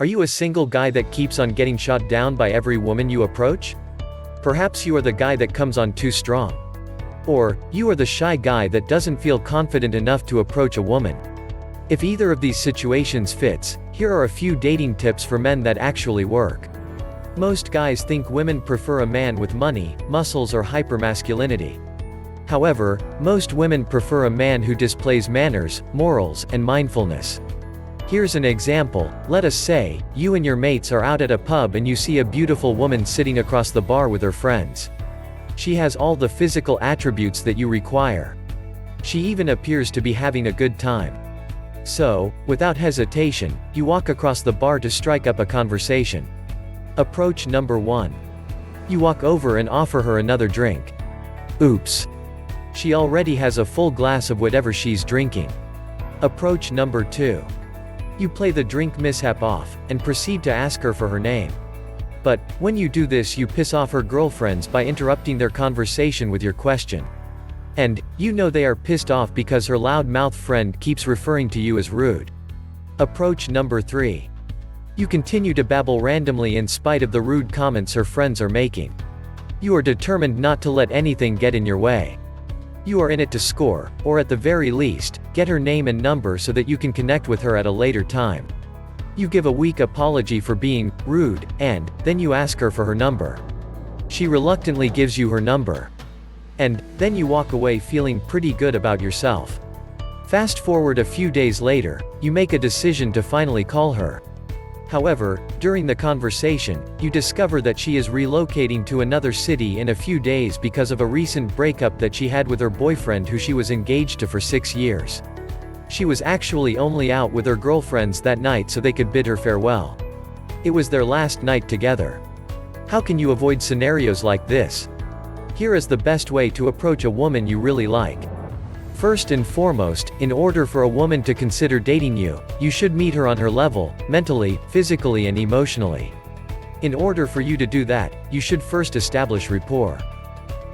Are you a single guy that keeps on getting shot down by every woman you approach? Perhaps you are the guy that comes on too strong. Or, you are the shy guy that doesn't feel confident enough to approach a woman. If either of these situations fits, here are a few dating tips for men that actually work. Most guys think women prefer a man with money, muscles or hypermasculinity. However, most women prefer a man who displays manners, morals, and mindfulness. Here's an example. Let us say, you and your mates are out at a pub and you see a beautiful woman sitting across the bar with her friends. She has all the physical attributes that you require. She even appears to be having a good time. So, without hesitation, you walk across the bar to strike up a conversation. Approach number 1. You walk over and offer her another drink. Oops. She already has a full glass of whatever she's drinking. Approach number 2. You play the drink mishap off, and proceed to ask her for her name. But, when you do this you piss off her girlfriends by interrupting their conversation with your question. And, you know they are pissed off because her loud-mouthed friend keeps referring to you as rude. Approach number 3. You continue to babble randomly in spite of the rude comments her friends are making. You are determined not to let anything get in your way. You are in it to score, or at the very least, get her name and number so that you can connect with her at a later time. You give a weak apology for being rude, and then you ask her for her number. She reluctantly gives you her number. And then you walk away feeling pretty good about yourself. Fast forward a few days later, you make a decision to finally call her. However, during the conversation, you discover that she is relocating to another city in a few days because of a recent breakup that she had with her boyfriend who she was engaged to for 6 years. She was actually only out with her girlfriends that night so they could bid her farewell. It was their last night together. How can you avoid scenarios like this? Here is the best way to approach a woman you really like. First and foremost, in order for a woman to consider dating you, you should meet her on her level, mentally, physically and emotionally. In order for you to do that, you should first establish rapport.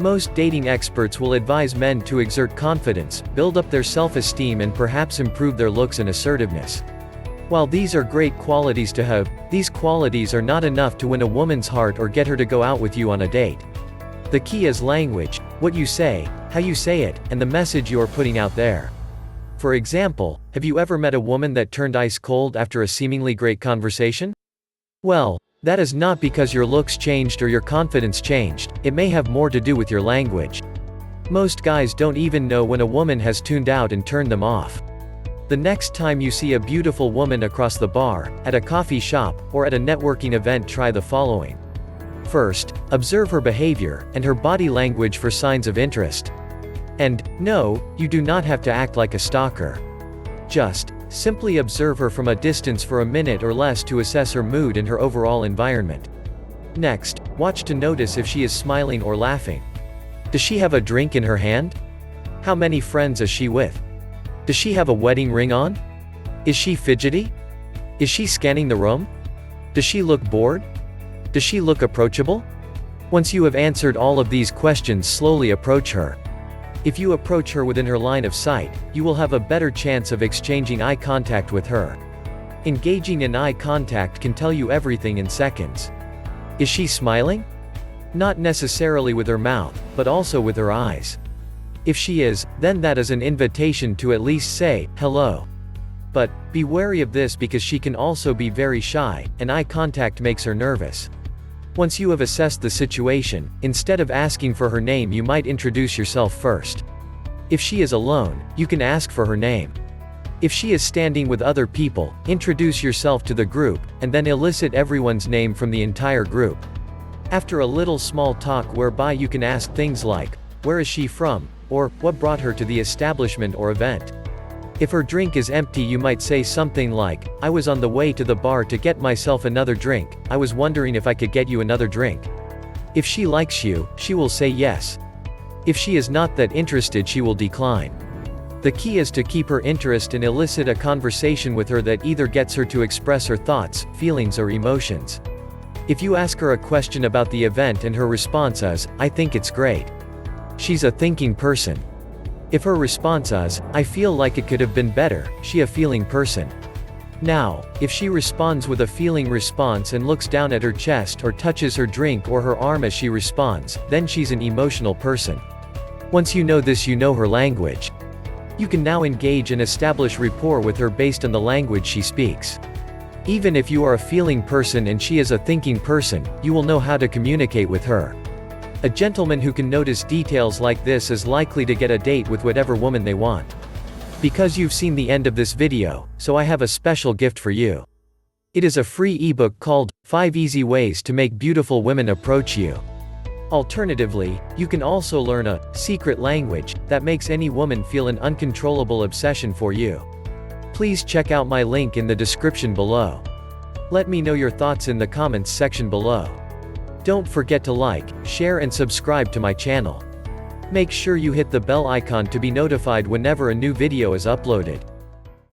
Most dating experts will advise men to exert confidence, build up their self-esteem and perhaps improve their looks and assertiveness. While these are great qualities to have, these qualities are not enough to win a woman's heart or get her to go out with you on a date. The key is language, what you say, how you say it, and the message you are putting out there. For example, have you ever met a woman that turned ice cold after a seemingly great conversation? Well, that is not because your looks changed or your confidence changed, it may have more to do with your language. Most guys don't even know when a woman has tuned out and turned them off. The next time you see a beautiful woman across the bar, at a coffee shop, or at a networking event, try the following. First, observe her behavior, and her body language for signs of interest. And, no, you do not have to act like a stalker. Just, simply observe her from a distance for a minute or less to assess her mood and her overall environment. Next, watch to notice if she is smiling or laughing. Does she have a drink in her hand? How many friends is she with? Does she have a wedding ring on? Is she fidgety? Is she scanning the room? Does she look bored? Does she look approachable? Once you have answered all of these questions, slowly approach her. If you approach her within her line of sight, you will have a better chance of exchanging eye contact with her. Engaging in eye contact can tell you everything in seconds. Is she smiling? Not necessarily with her mouth, but also with her eyes. If she is, then that is an invitation to at least say, hello. But, be wary of this because she can also be very shy, and eye contact makes her nervous. Once you have assessed the situation, instead of asking for her name you might introduce yourself first. If she is alone, you can ask for her name. If she is standing with other people, introduce yourself to the group, and then elicit everyone's name from the entire group. After a little small talk whereby you can ask things like, where is she from? Or, what brought her to the establishment or event? If her drink is empty you might say something like, I was on the way to the bar to get myself another drink, I was wondering if I could get you another drink. If she likes you, she will say yes. If she is not that interested she will decline. The key is to keep her interest and elicit a conversation with her that either gets her to express her thoughts, feelings or emotions. If you ask her a question about the event and her response is, I think it's great. She's a thinking person. If her response is, I feel like it could have been better, she a feeling person. Now, if she responds with a feeling response and looks down at her chest or touches her drink or her arm as she responds, then she's an emotional person. Once you know this, you know her language. You can now engage and establish rapport with her based on the language she speaks. Even if you are a feeling person and she is a thinking person, you will know how to communicate with her. A gentleman who can notice details like this is likely to get a date with whatever woman they want. Because you've seen the end of this video, so I have a special gift for you. It is a free ebook called 5 Easy Ways to Make Beautiful Women Approach You. Alternatively, you can also learn a secret language that makes any woman feel an uncontrollable obsession for you. Please check out my link in the description below. Let me know your thoughts in the comments section below. Don't forget to like, share and subscribe to my channel. Make sure you hit the bell icon to be notified whenever a new video is uploaded.